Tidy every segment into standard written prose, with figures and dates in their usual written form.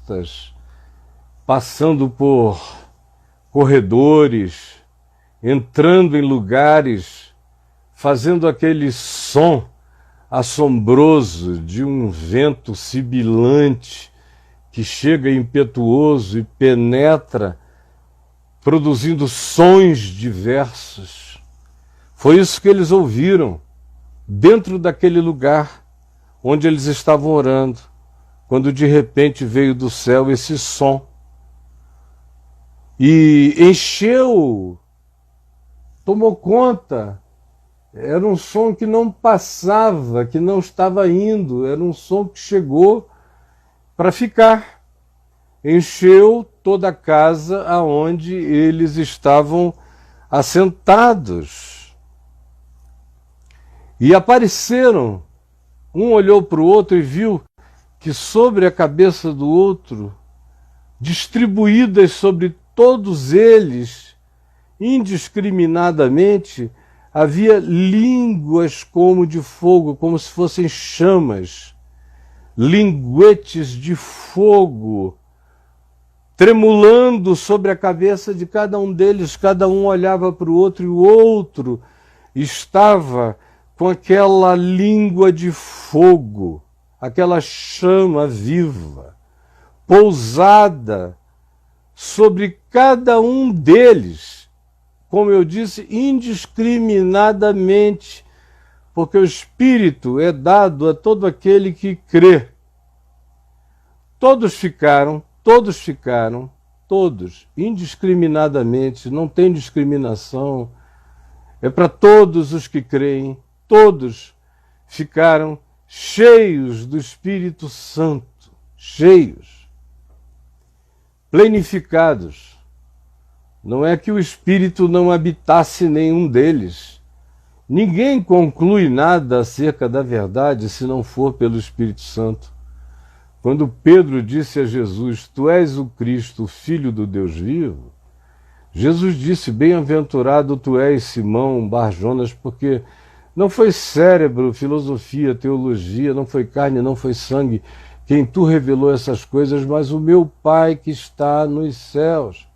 portas, passando por corredores, entrando em lugares, fazendo aquele som assombroso de um vento sibilante que chega impetuoso e penetra, produzindo sons diversos. Foi isso que eles ouviram dentro daquele lugar onde eles estavam orando, quando de repente veio do céu esse som e encheu, tomou conta. Era um som que não passava, que não estava indo, era um som que chegou para ficar. Encheu toda a casa aonde eles estavam assentados. E apareceram, um olhou para o outro e viu que sobre a cabeça do outro, distribuídas sobre todos eles, indiscriminadamente, havia línguas como de fogo, como se fossem chamas, linguetes de fogo, tremulando sobre a cabeça de cada um deles. Cada um olhava para o outro e o outro estava com aquela língua de fogo, aquela chama viva, pousada sobre cada um deles. Como eu disse, indiscriminadamente, porque o Espírito é dado a todo aquele que crê. Todos, indiscriminadamente, não tem discriminação, é para todos os que creem, todos ficaram cheios do Espírito Santo, cheios, plenificados. Não é que o Espírito não habitasse nenhum deles. Ninguém conclui nada acerca da verdade se não for pelo Espírito Santo. Quando Pedro disse a Jesus, tu és o Cristo, o Filho do Deus vivo, Jesus disse, bem-aventurado tu és, Simão Bar-Jonas, porque não foi cérebro, filosofia, teologia, não foi carne, não foi sangue, quem tu revelou essas coisas, mas o meu Pai que está nos céus.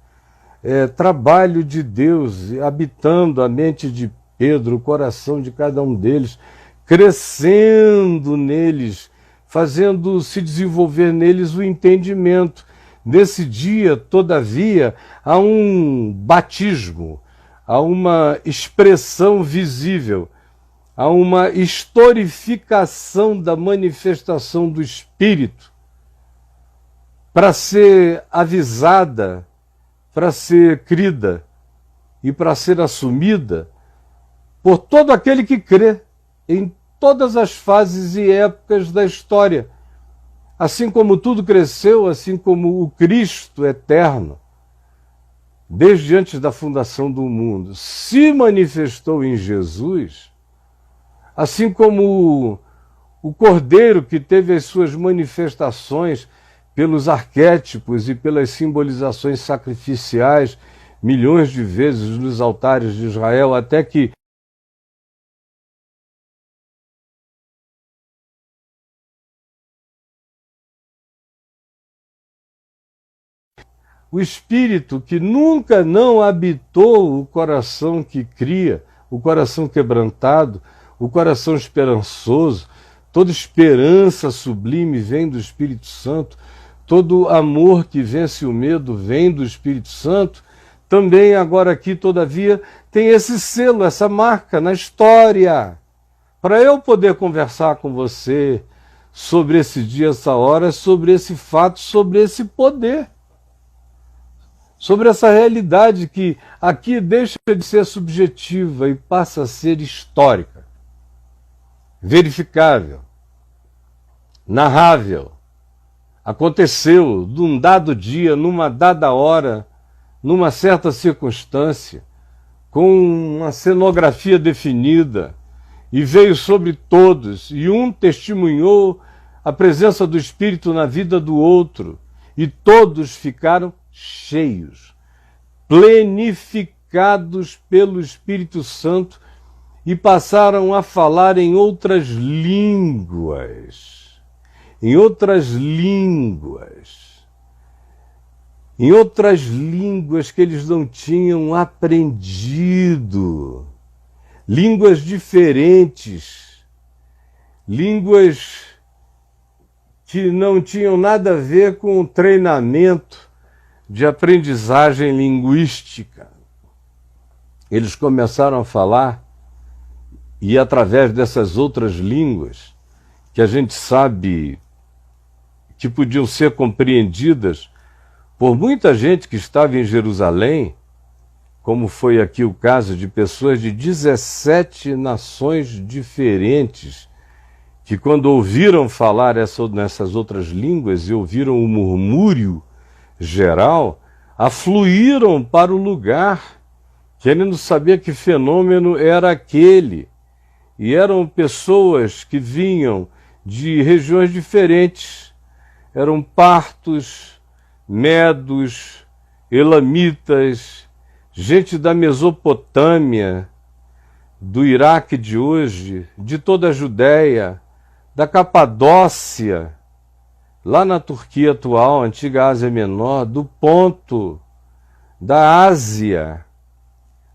Trabalho de Deus habitando a mente de Pedro, o coração de cada um deles, crescendo neles, fazendo se desenvolver neles o entendimento. Nesse dia, todavia, há um batismo, há uma expressão visível, há uma historificação da manifestação do Espírito para ser avisada, para ser crida e para ser assumida por todo aquele que crê em todas as fases e épocas da história. Assim como tudo cresceu, assim como o Cristo eterno, desde antes da fundação do mundo, se manifestou em Jesus, assim como o Cordeiro que teve as suas manifestações pelos arquétipos e pelas simbolizações sacrificiais, milhões de vezes nos altares de Israel, até que o Espírito que nunca não habitou o coração que cria, o coração quebrantado, o coração esperançoso, toda esperança sublime vem do Espírito Santo, todo amor que vence o medo vem do Espírito Santo, também agora aqui, todavia, tem esse selo, essa marca na história. Para eu poder conversar com você sobre esse dia, essa hora, sobre esse fato, sobre esse poder, sobre essa realidade que aqui deixa de ser subjetiva e passa a ser histórica, verificável, narrável. Aconteceu num dado dia, numa dada hora, numa certa circunstância, com uma cenografia definida, e veio sobre todos, e um testemunhou a presença do Espírito na vida do outro, e todos ficaram cheios, plenificados pelo Espírito Santo, e passaram a falar em outras línguas. Em outras línguas. em outras línguas que eles não tinham aprendido, línguas diferentes, línguas que não tinham nada a ver com o treinamento de aprendizagem linguística. Eles começaram a falar, e através dessas outras línguas, que a gente sabe que podiam ser compreendidas por muita gente que estava em Jerusalém, como foi aqui o caso de pessoas de 17 nações diferentes, que quando ouviram falar nessas outras línguas e ouviram o murmúrio geral, afluíram para o lugar, querendo saber que fenômeno era aquele. E eram pessoas que vinham de regiões diferentes, eram partos, medos, elamitas, gente da Mesopotâmia, do Iraque de hoje, de toda a Judéia, da Capadócia, lá na Turquia atual, antiga Ásia Menor, do Ponto, da Ásia,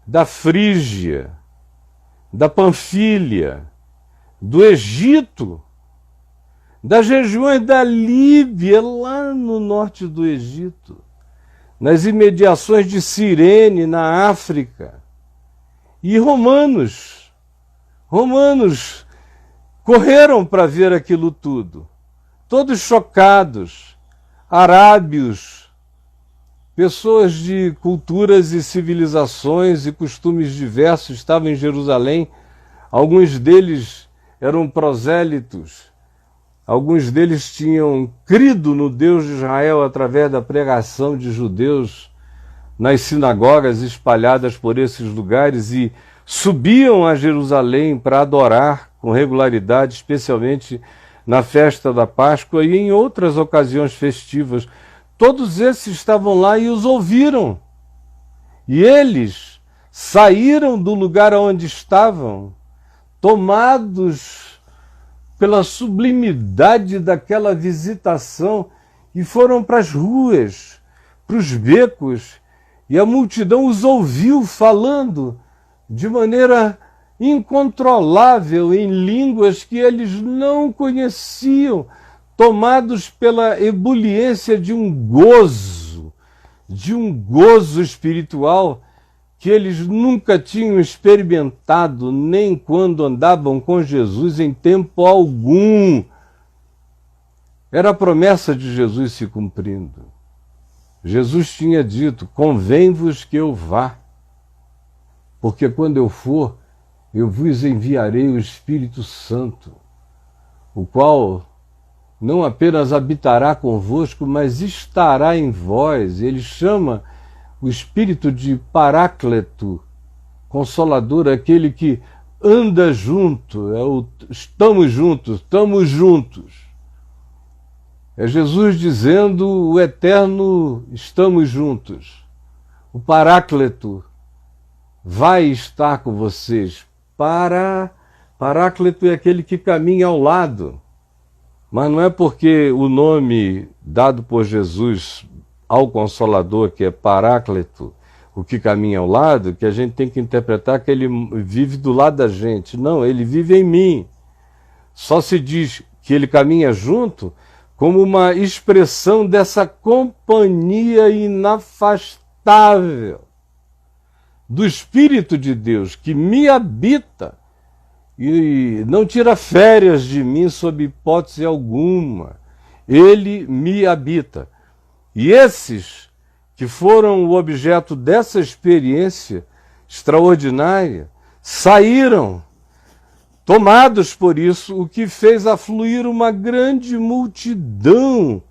da Frígia, da Panfilha, do Egito, das regiões da Líbia, lá no norte do Egito, nas imediações de Cirene, na África, e romanos correram para ver aquilo tudo, todos chocados, arábios, pessoas de culturas e civilizações e costumes diversos estavam em Jerusalém. Alguns deles eram prosélitos, alguns deles tinham crido no Deus de Israel através da pregação de judeus nas sinagogas espalhadas por esses lugares e subiam a Jerusalém para adorar com regularidade, especialmente na festa da Páscoa e em outras ocasiões festivas. Todos esses estavam lá e os ouviram. E eles saíram do lugar onde estavam, tomados pela sublimidade daquela visitação, e foram para as ruas, para os becos, e a multidão os ouviu falando de maneira incontrolável em línguas que eles não conheciam, tomados pela ebuliência de um gozo espiritual que eles nunca tinham experimentado, nem quando andavam com Jesus em tempo algum. Era a promessa de Jesus se cumprindo. Jesus tinha dito: convém-vos que eu vá, porque quando eu for, eu vos enviarei o Espírito Santo, o qual não apenas habitará convosco, mas estará em vós. Ele chama o Espírito de Paráclito, Consolador, aquele que anda junto, estamos juntos, estamos juntos. É Jesus dizendo: o eterno estamos juntos. O Paráclito vai estar com vocês. Paráclito é aquele que caminha ao lado. Mas não é porque o nome dado por Jesus ao Consolador, que é Paráclito, o que caminha ao lado, que a gente tem que interpretar que ele vive do lado da gente. Não, ele vive em mim. Só se diz que ele caminha junto como uma expressão dessa companhia inafastável do Espírito de Deus que me habita e não tira férias de mim sob hipótese alguma. Ele me habita. E esses que foram o objeto dessa experiência extraordinária saíram tomados por isso, o que fez afluir uma grande multidão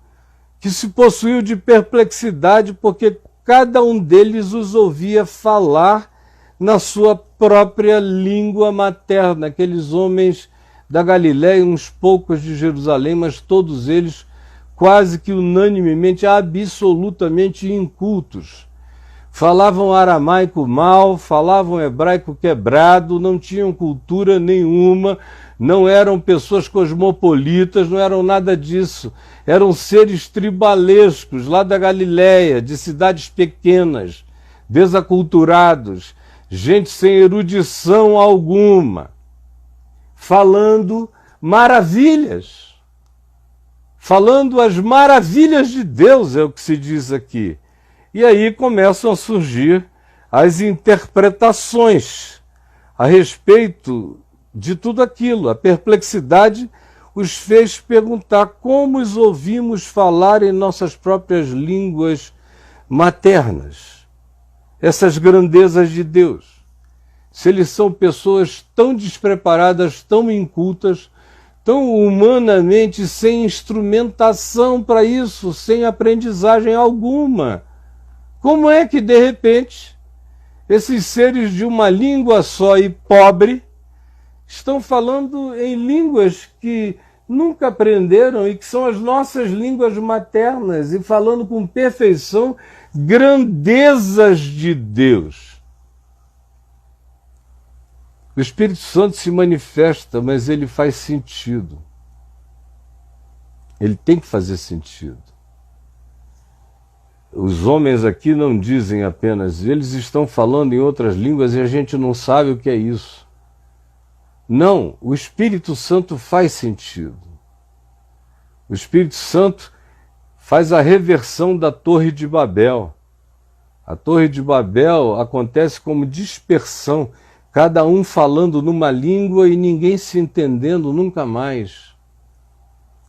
que se possuiu de perplexidade, porque cada um deles os ouvia falar na sua própria língua materna. Aqueles homens da Galiléia, uns poucos de Jerusalém, mas todos eles quase que unanimemente, absolutamente incultos. Falavam aramaico mal, falavam hebraico quebrado, não tinham cultura nenhuma, não eram pessoas cosmopolitas, não eram nada disso. Eram seres tribalescos, lá da Galiléia, de cidades pequenas, desaculturados, gente sem erudição alguma, falando maravilhas. Falando as maravilhas de Deus, é o que se diz aqui. E aí começam a surgir as interpretações a respeito de tudo aquilo. A perplexidade os fez perguntar como os ouvimos falar em nossas próprias línguas maternas, essas grandezas de Deus. Se eles são pessoas tão despreparadas, tão incultas, tão humanamente sem instrumentação para isso, sem aprendizagem alguma. Como é que, de repente, esses seres de uma língua só e pobre estão falando em línguas que nunca aprenderam e que são as nossas línguas maternas e falando com perfeição grandezas de Deus? O Espírito Santo se manifesta, mas ele faz sentido. Ele tem que fazer sentido. Os homens aqui não dizem apenas, eles estão falando em outras línguas e a gente não sabe o que é isso. Não, o Espírito Santo faz sentido. O Espírito Santo faz a reversão da Torre de Babel. A Torre de Babel acontece como dispersão, cada um falando numa língua e ninguém se entendendo nunca mais.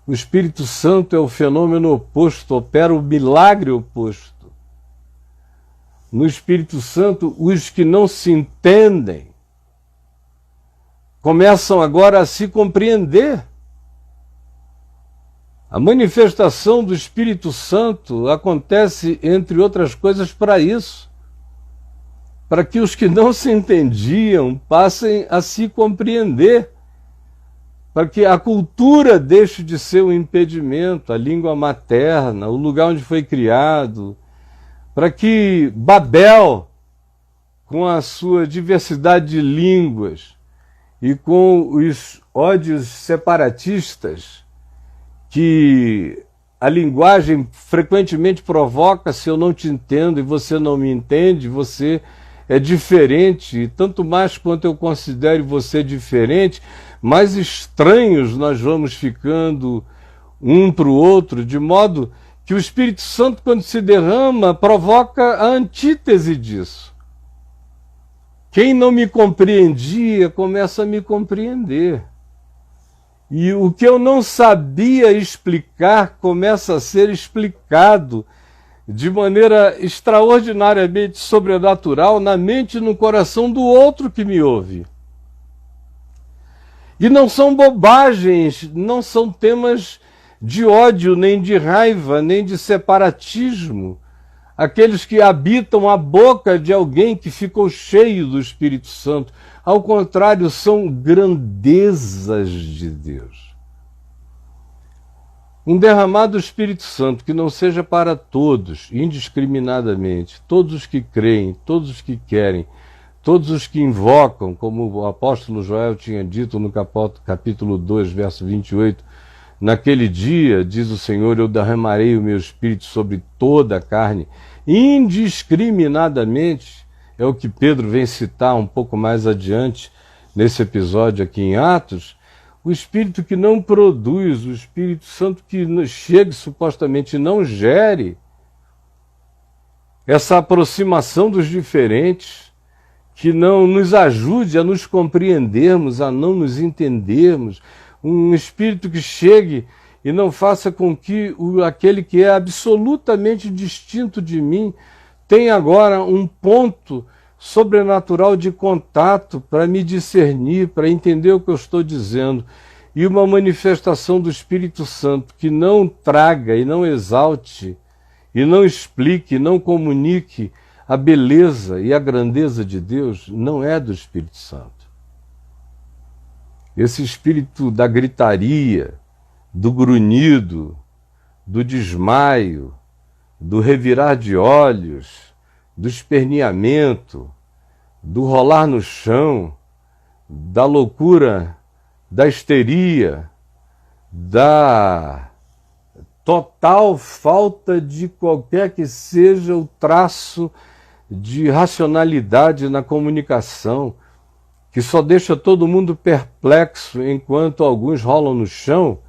O Espírito Santo é o fenômeno oposto, opera o milagre oposto. No Espírito Santo, os que não se entendem começam agora a se compreender. A manifestação do Espírito Santo acontece, entre outras coisas, para isso. Para que os que não se entendiam passem a se compreender. Para que a cultura deixe de ser um impedimento, a língua materna, o lugar onde foi criado. Para que Babel, com a sua diversidade de línguas e com os ódios separatistas que a linguagem frequentemente provoca, se eu não te entendo e você não me entende, você é diferente, e tanto mais quanto eu considere você diferente, mais estranhos nós vamos ficando um para o outro, de modo que o Espírito Santo, quando se derrama, provoca a antítese disso. Quem não me compreendia começa a me compreender. E o que eu não sabia explicar começa a ser explicado de maneira extraordinariamente sobrenatural na mente e no coração do outro que me ouve. E não são bobagens, não são temas de ódio, nem de raiva, nem de separatismo. Aqueles que habitam a boca de alguém que ficou cheio do Espírito Santo. Ao contrário, são grandezas de Deus. Um derramado Espírito Santo que não seja para todos, indiscriminadamente, todos os que creem, todos os que querem, todos os que invocam, como o apóstolo Joel tinha dito no capítulo 2, verso 28, naquele dia, diz o Senhor, eu derramarei o meu Espírito sobre toda a carne, indiscriminadamente, é o que Pedro vem citar um pouco mais adiante, nesse episódio aqui em Atos, o Espírito que não produz, o Espírito Santo que chega supostamente não gere essa aproximação dos diferentes, que não nos ajude a nos compreendermos, a não nos entendermos, um Espírito que chegue e não faça com que aquele que é absolutamente distinto de mim tenha agora um ponto sobrenatural de contato para me discernir, para entender o que eu estou dizendo, e uma manifestação do Espírito Santo que não traga e não exalte, e não explique, e não comunique a beleza e a grandeza de Deus, não é do Espírito Santo. Esse espírito da gritaria, do grunhido, do desmaio, do revirar de olhos, do esperneamento, do rolar no chão, da loucura da histeria, da total falta de qualquer que seja o traço de racionalidade na comunicação, que só deixa todo mundo perplexo enquanto alguns rolam no chão,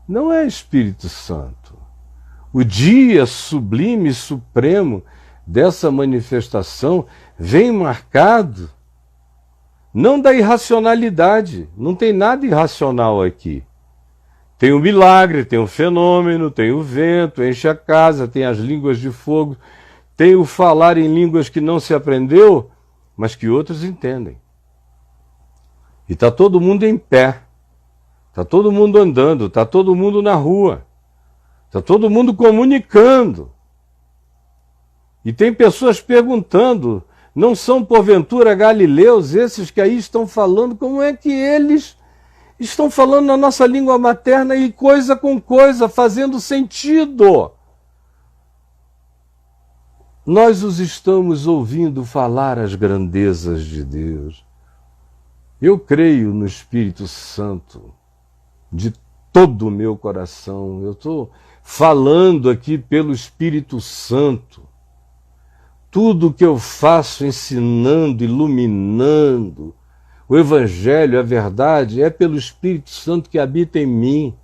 não é Espírito Santo. O dia sublime e supremo dessa manifestação vem marcado não da irracionalidade, não tem nada irracional aqui. Tem o milagre, tem o fenômeno, tem o vento, enche a casa, tem as línguas de fogo, tem o falar em línguas que não se aprendeu, mas que outros entendem. E está todo mundo em pé, está todo mundo andando, está todo mundo na rua, está todo mundo comunicando. E tem pessoas perguntando, não são porventura galileus esses que aí estão falando, como é que eles estão falando na nossa língua materna e coisa com coisa, fazendo sentido? Nós os estamos ouvindo falar as grandezas de Deus. Eu creio no Espírito Santo de todo o meu coração. Eu estou falando aqui pelo Espírito Santo. Tudo que eu faço ensinando, iluminando o Evangelho, a verdade, é pelo Espírito Santo que habita em mim.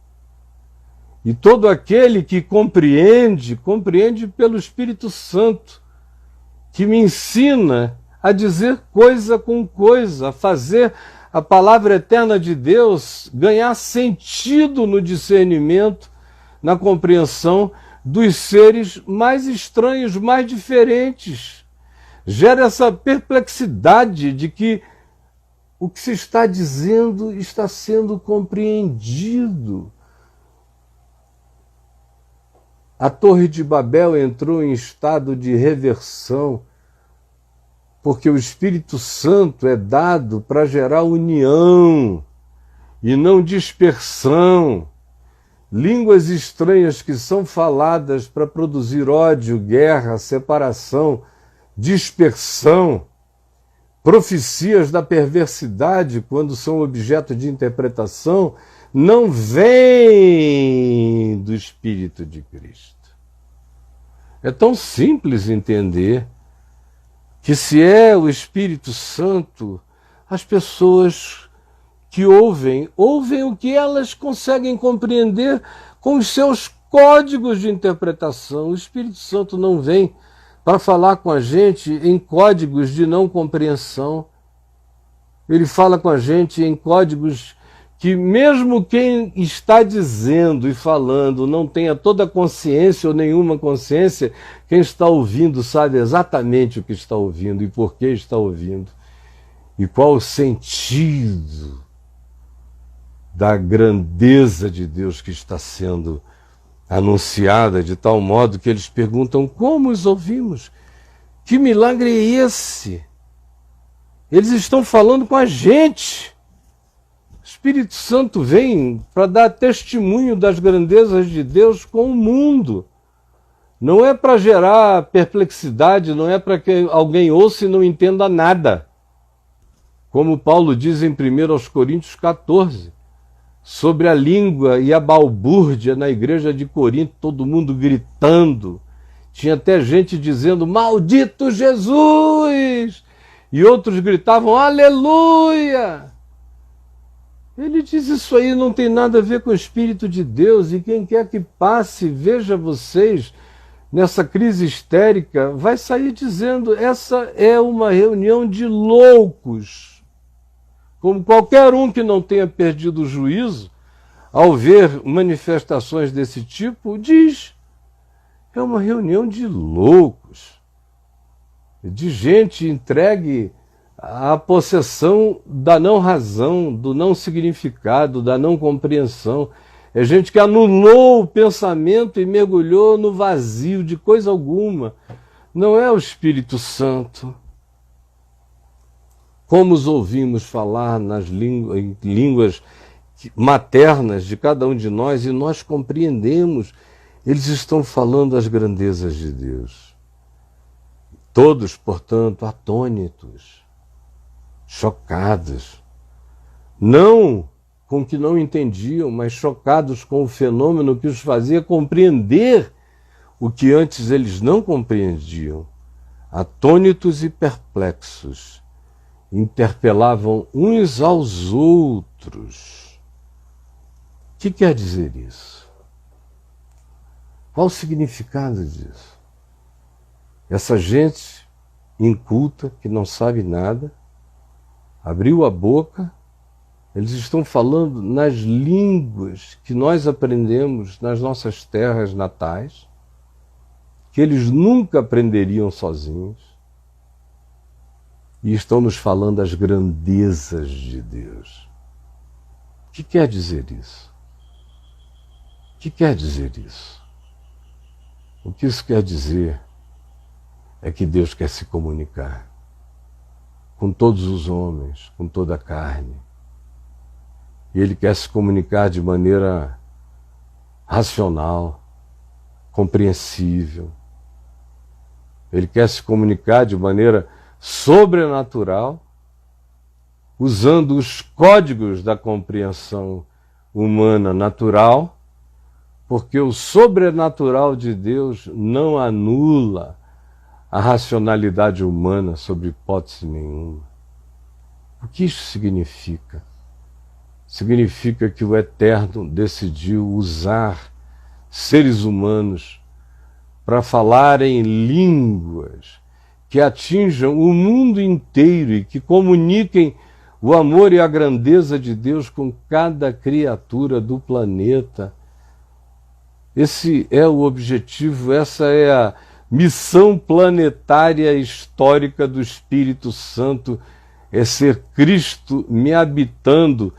E todo aquele que compreende, compreende pelo Espírito Santo, que me ensina a dizer coisa com coisa, a fazer a palavra eterna de Deus ganhar sentido no discernimento, na compreensão dos seres mais estranhos, mais diferentes. Gera essa perplexidade de que o que se está dizendo está sendo compreendido. A Torre de Babel entrou em estado de reversão, porque o Espírito Santo é dado para gerar união e não dispersão. Línguas estranhas que são faladas para produzir ódio, guerra, separação, dispersão, profecias da perversidade quando são objeto de interpretação, não vêm do Espírito de Cristo. É tão simples entender que se é o Espírito Santo, as pessoas que ouvem o que elas conseguem compreender com os seus códigos de interpretação. O Espírito Santo não vem para falar com a gente em códigos de não compreensão. Ele fala com a gente em códigos que mesmo quem está dizendo e falando não tenha toda a consciência ou nenhuma consciência, quem está ouvindo sabe exatamente o que está ouvindo e por que está ouvindo. E qual o sentido da grandeza de Deus que está sendo anunciada, de tal modo que eles perguntam: como os ouvimos? Que milagre é esse? Eles estão falando com a gente. O Espírito Santo vem para dar testemunho das grandezas de Deus com o mundo. Não é para gerar perplexidade, não é para que alguém ouça e não entenda nada. Como Paulo diz em 1 Coríntios 14, sobre a língua e a balbúrdia na igreja de Corinto, todo mundo gritando. Tinha até gente dizendo: maldito Jesus! E outros gritavam: aleluia! Ele diz: isso aí não tem nada a ver com o Espírito de Deus, e quem quer que passe, veja vocês, nessa crise histérica, vai sair dizendo: essa é uma reunião de loucos. Como qualquer um que não tenha perdido o juízo, ao ver manifestações desse tipo, diz: é uma reunião de loucos, de gente entregue à possessão da não razão, do não significado, da não compreensão. É gente que anulou o pensamento e mergulhou no vazio de coisa alguma. Não é o Espírito Santo. Como os ouvimos falar em línguas maternas de cada um de nós, e nós compreendemos, eles estão falando as grandezas de Deus. Todos, portanto, atônitos, chocados, não com o que não entendiam, mas chocados com o fenômeno que os fazia compreender o que antes eles não compreendiam. Atônitos e perplexos, interpelavam uns aos outros. O que quer dizer isso? Qual o significado disso? Essa gente inculta, que não sabe nada, abriu a boca, eles estão falando nas línguas que nós aprendemos nas nossas terras natais, que eles nunca aprenderiam sozinhos, e estão nos falando as grandezas de Deus. O que quer dizer isso? O que quer dizer isso? O que isso quer dizer é que Deus quer se comunicar com todos os homens, com toda a carne. E Ele quer se comunicar de maneira racional, compreensível. Ele quer se comunicar de maneira sobrenatural, usando os códigos da compreensão humana natural, porque o sobrenatural de Deus não anula a racionalidade humana sob hipótese nenhuma. O que isso significa? Significa que o Eterno decidiu usar seres humanos para falar em línguas que atinjam o mundo inteiro e que comuniquem o amor e a grandeza de Deus com cada criatura do planeta. Esse é o objetivo, essa é a missão planetária histórica do Espírito Santo, é ser Cristo me habitando,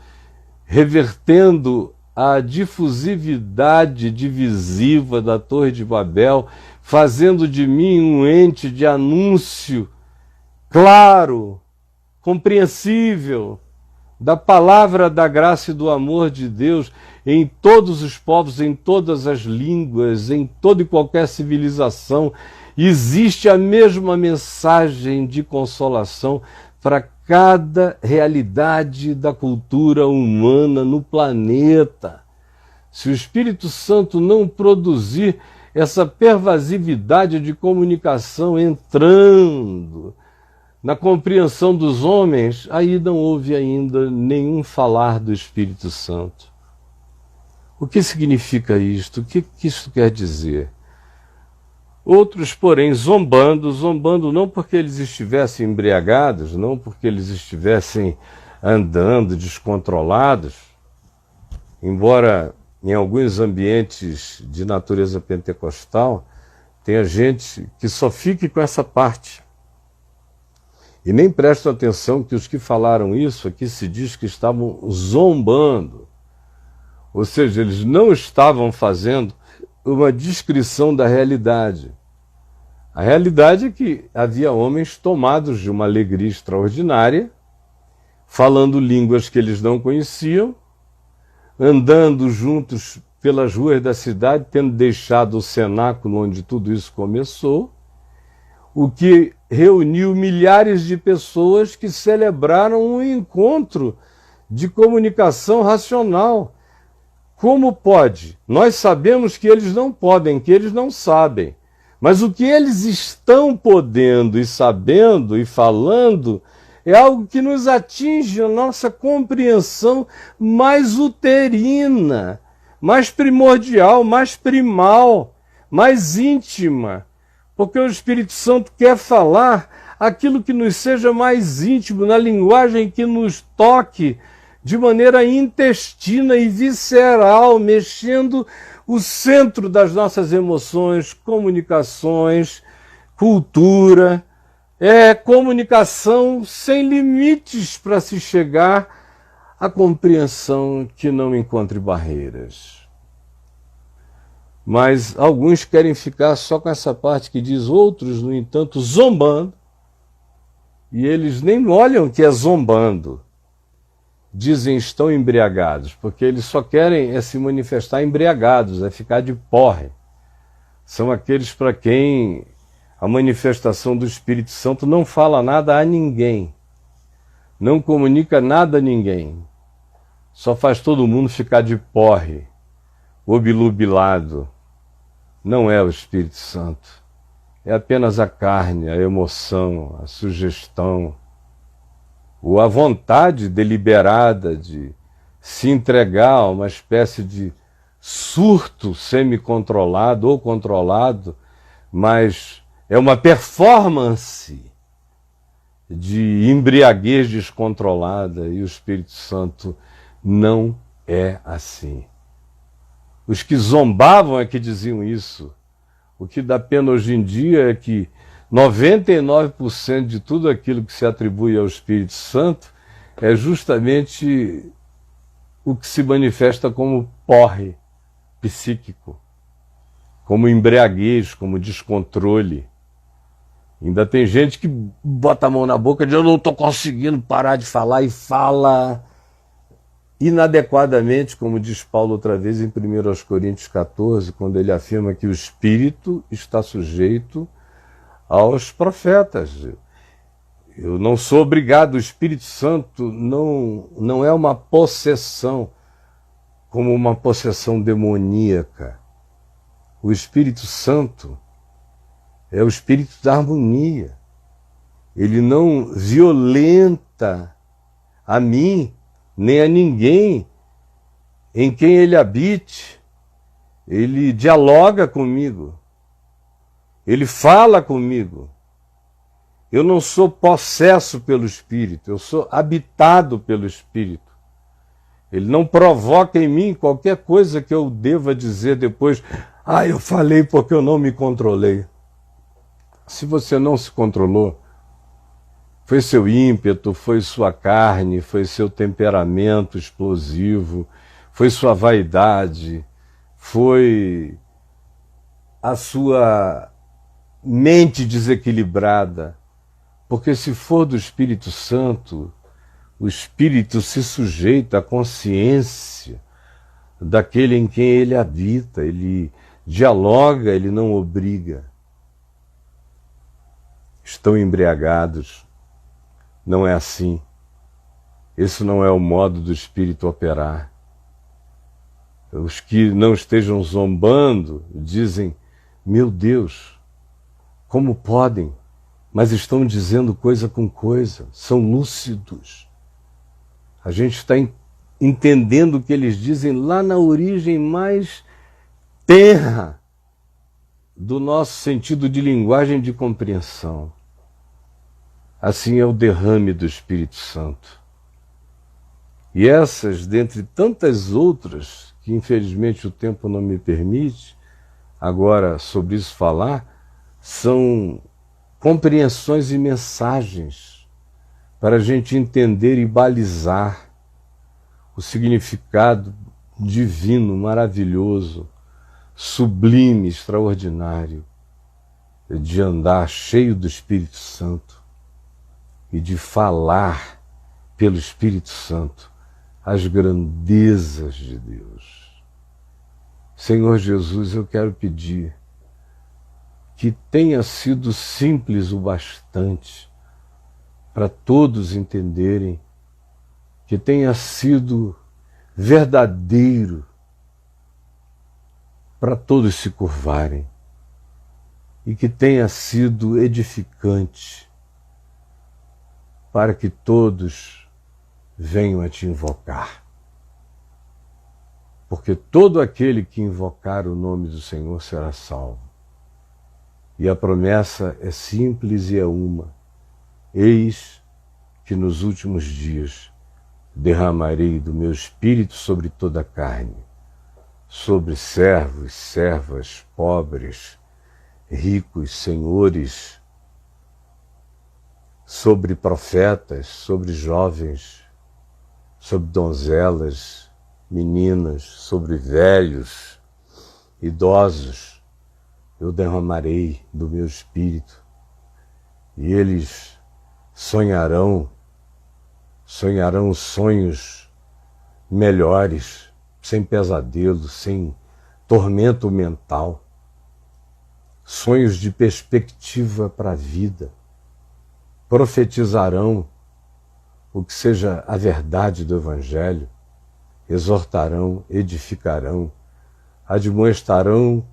revertendo a difusividade divisiva da Torre de Babel, fazendo de mim um ente de anúncio claro, compreensível, da palavra da graça e do amor de Deus em todos os povos, em todas as línguas, em toda e qualquer civilização. Existe a mesma mensagem de consolação para cada realidade da cultura humana no planeta. Se o Espírito Santo não produzir essa pervasividade de comunicação entrando na compreensão dos homens, aí não houve ainda nenhum falar do Espírito Santo. O que significa isto? O que isso quer dizer? Outros, porém, zombando não porque eles estivessem embriagados, não porque eles estivessem andando descontrolados, embora em alguns ambientes de natureza pentecostal tenha gente que só fique com essa parte. E nem prestam atenção que os que falaram isso aqui se diz que estavam zombando. Ou seja, eles não estavam fazendo uma descrição da realidade. A realidade é que havia homens tomados de uma alegria extraordinária, falando línguas que eles não conheciam, andando juntos pelas ruas da cidade, tendo deixado o cenáculo onde tudo isso começou, o que reuniu milhares de pessoas que celebraram um encontro de comunicação racional. Como pode? Nós sabemos que eles não podem, que eles não sabem. Mas o que eles estão podendo e sabendo e falando é algo que nos atinge a nossa compreensão mais uterina, mais primordial, mais primal, mais íntima. Porque o Espírito Santo quer falar aquilo que nos seja mais íntimo, na linguagem que nos toque de maneira intestina e visceral, mexendo o centro das nossas emoções, comunicações, cultura. É comunicação sem limites para se chegar à compreensão que não encontre barreiras. Mas alguns querem ficar só com essa parte que diz, outros, no entanto, zombando, e eles nem olham que é zombando. Dizem estão embriagados, porque eles só querem se manifestar embriagados, ficar de porre. São aqueles para quem a manifestação do Espírito Santo não fala nada a ninguém, não comunica nada a ninguém. só faz todo mundo ficar de porre, obnubilado. Não é o Espírito Santo. É apenas a carne, a emoção, a sugestão, ou a vontade deliberada de se entregar a uma espécie de surto semi-controlado ou controlado, mas é uma performance de embriaguez descontrolada, e o Espírito Santo não é assim. Os que zombavam é que diziam isso. O que dá pena hoje em dia é que 99% de tudo aquilo que se atribui ao Espírito Santo é justamente o que se manifesta como porre psíquico, como embriaguez, como descontrole. Ainda tem gente que bota a mão na boca e diz: eu não estou conseguindo parar de falar, e fala inadequadamente, como diz Paulo outra vez em 1 Coríntios 14, quando ele afirma que o Espírito está sujeito aos profetas. Eu não sou obrigado, o Espírito Santo não é uma possessão, como uma possessão demoníaca. O Espírito Santo é o Espírito da harmonia. Ele não violenta a mim, nem a ninguém em quem ele habite. Ele dialoga comigo. Ele fala comigo. Eu não sou possesso pelo Espírito, eu sou habitado pelo Espírito. Ele não provoca em mim qualquer coisa que eu deva dizer depois: eu falei porque eu não me controlei. Se você não se controlou, foi seu ímpeto, foi sua carne, foi seu temperamento explosivo, foi sua vaidade, foi a sua mente desequilibrada. Porque se for do Espírito Santo, o Espírito se sujeita à consciência daquele em quem ele habita, ele dialoga, ele não obriga. Estão embriagados. Não é assim. Esse não é o modo do Espírito operar. Os que não estejam zombando dizem: meu Deus, como podem? Mas estão dizendo coisa com coisa, são lúcidos. A gente está entendendo o que eles dizem lá na origem mais terra do nosso sentido de linguagem de compreensão. Assim é o derrame do Espírito Santo. E essas, dentre tantas outras, que infelizmente o tempo não me permite agora sobre isso falar, são compreensões e mensagens para a gente entender e balizar o significado divino, maravilhoso, sublime, extraordinário de andar cheio do Espírito Santo e de falar pelo Espírito Santo as grandezas de Deus. Senhor Jesus, eu quero pedir que tenha sido simples o bastante para todos entenderem, que tenha sido verdadeiro para todos se curvarem, e que tenha sido edificante para que todos venham a te invocar. Porque todo aquele que invocar o nome do Senhor será salvo. E a promessa é simples e é uma: eis que nos últimos dias derramarei do meu espírito sobre toda a carne, sobre servos, servas, pobres, ricos, senhores, sobre profetas, sobre jovens, sobre donzelas, meninas, sobre velhos, idosos. Eu derramarei do meu espírito, e eles sonharão sonhos melhores, sem pesadelo, sem tormento mental, sonhos de perspectiva para a vida. Profetizarão o que seja a verdade do Evangelho, exortarão, edificarão, admoestarão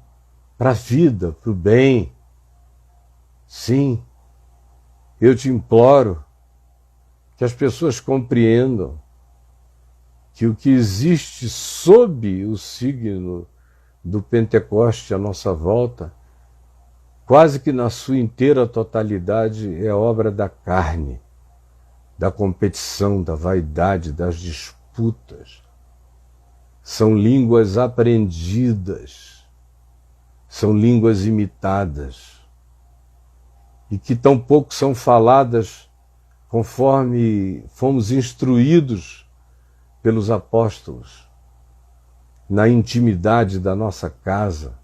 para a vida, para o bem. Sim, eu te imploro que as pessoas compreendam que o que existe sob o signo do Pentecoste à nossa volta, quase que na sua inteira totalidade, é obra da carne, da competição, da vaidade, das disputas. São línguas aprendidas, são línguas imitadas, e que tão pouco são faladas conforme fomos instruídos pelos apóstolos, na intimidade da nossa casa,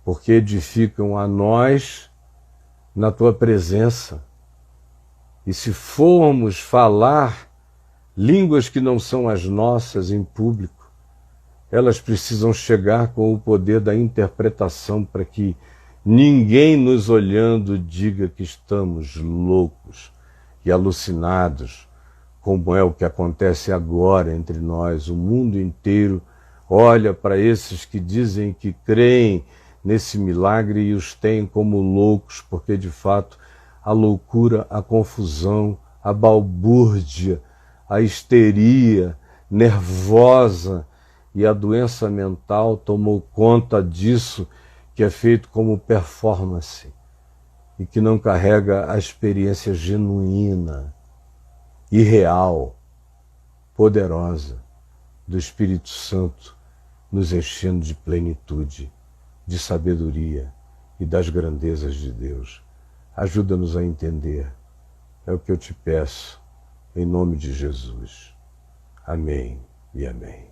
porque edificam a nós na tua presença. E se formos falar línguas que não são as nossas em público, elas precisam chegar com o poder da interpretação para que ninguém nos olhando diga que estamos loucos e alucinados, como é o que acontece agora entre nós. O mundo inteiro olha para esses que dizem que creem nesse milagre e os tem como loucos, porque de fato a loucura, a confusão, a balbúrdia, a histeria nervosa e a doença mental tomou conta disso, que é feito como performance e que não carrega a experiência genuína e real, poderosa do Espírito Santo nos enchendo de plenitude, de sabedoria e das grandezas de Deus. Ajuda-nos a entender. É o que eu te peço, em nome de Jesus. Amém e amém.